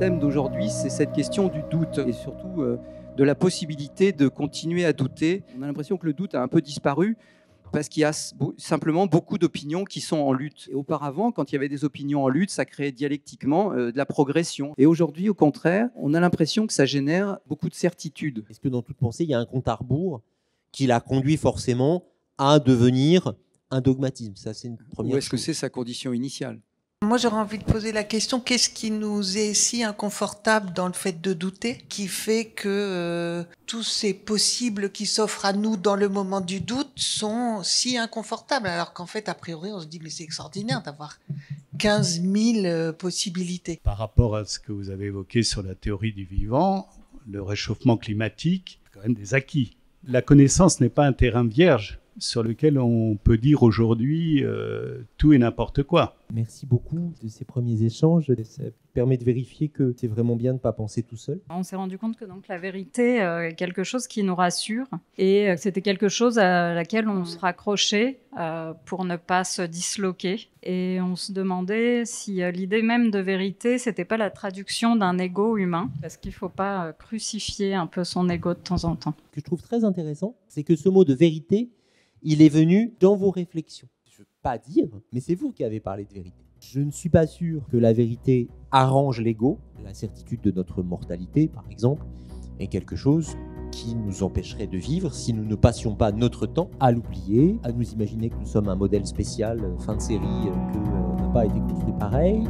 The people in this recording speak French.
thème d'aujourd'hui, c'est cette question du doute et surtout de la possibilité de continuer à douter. On a l'impression que le doute a un peu disparu parce qu'il y a simplement beaucoup d'opinions qui sont en lutte. Et auparavant, quand il y avait des opinions en lutte, ça créait dialectiquement de la progression. Et aujourd'hui, au contraire, on a l'impression que ça génère beaucoup de certitudes. Est-ce que dans toute pensée, il y a un compte à rebours qui l'a conduit forcément à devenir un dogmatisme? Ça, c'est une première chose. Ou est-ce que c'est sa condition initiale? Moi, j'aurais envie de poser la question, qu'est-ce qui nous est si inconfortable dans le fait de douter, qui fait que tous ces possibles qui s'offrent à nous dans le moment du doute sont si inconfortables, alors qu'en fait, a priori, on se dit, mais c'est extraordinaire d'avoir 15 000 possibilités. Par rapport à ce que vous avez évoqué sur la théorie du vivant, le réchauffement climatique, c'est quand même des acquis. La connaissance n'est pas un terrain vierge sur lequel on peut dire aujourd'hui tout et n'importe quoi. Merci beaucoup de ces premiers échanges. Ça permet de vérifier que c'est vraiment bien de ne pas penser tout seul. On s'est rendu compte que donc, la vérité est quelque chose qui nous rassure et que c'était quelque chose à laquelle on se raccrochait pour ne pas se disloquer. Et on se demandait si l'idée même de vérité, c'était pas la traduction d'un ego humain, parce qu'il faut pas crucifier un peu son ego de temps en temps. Ce que je trouve très intéressant, c'est que ce mot de vérité, il est venu dans vos réflexions. Je ne veux pas dire, mais c'est vous qui avez parlé de vérité. Je ne suis pas sûr que la vérité arrange l'ego. La certitude de notre mortalité, par exemple, est quelque chose qui nous empêcherait de vivre si nous ne passions pas notre temps à l'oublier, à nous imaginer que nous sommes un modèle spécial, fin de série, que n'a pas été construit pareil.